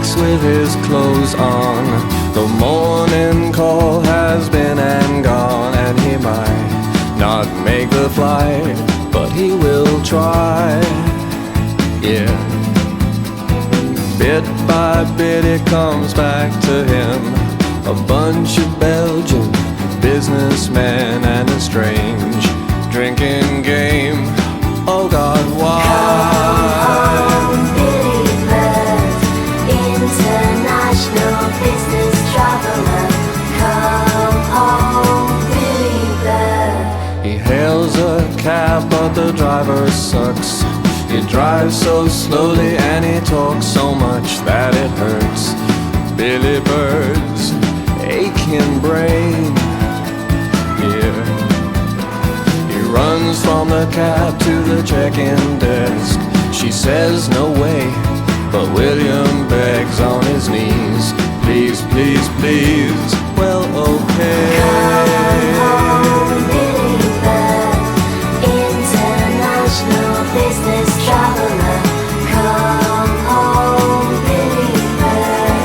weeks with his clothes on. The morning call has been and gone, and he might not make the flight, but he will try. Yeah. Bit by bit it comes back to him, a bunch of Belgian businessmen and a strange drinking game. Oh God, why? Come home, Billy Bird, international business traveler. Come home, Billy Bird. He hails a cab, but the driver sucks. He drives so slowly and he talks so much that it hurts Billy Bird's aching brain. Yeah. He runs from the cab to the check-in desk. She says no way, but William begs on his knees, please, please, please. Well, okay. Come home, Billy Bird, international business traveler. Come home, Billy Bird.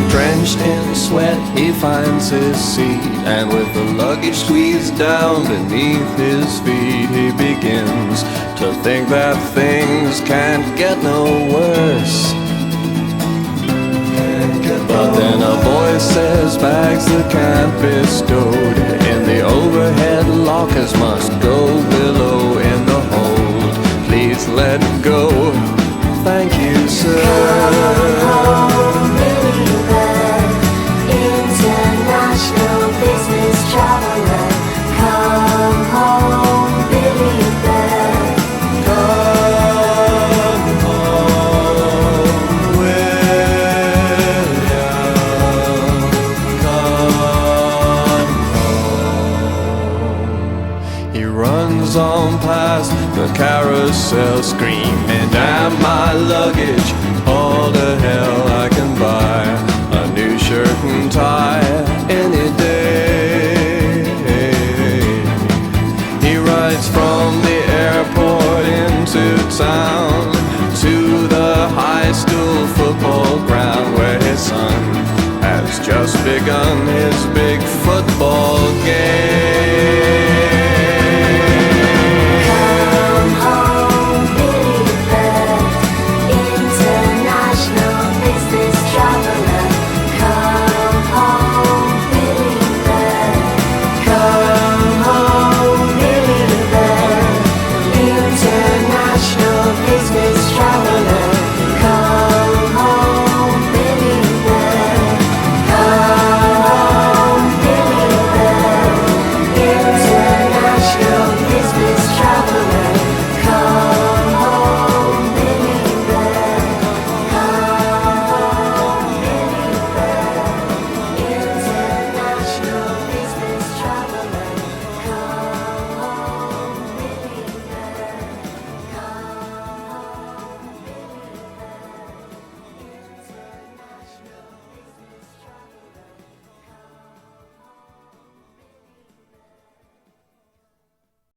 Drenched in sweat, he finds his seat, and with the luggage squeezed down beneath his feet, he begins to think that things can't get no worse. But then a voice says bags that can't be stowed in the overhead lockers must go below in the hold. Please let go. Thank you, sir. International business traveler. Come home, Billy Bird. Come home, William. Come home. He runs on past the carousel, screaming, damn my luggage, all the hell I can buy a new shirt and tie any day. He rides from the airport into town to the high school football ground where his son has just begun his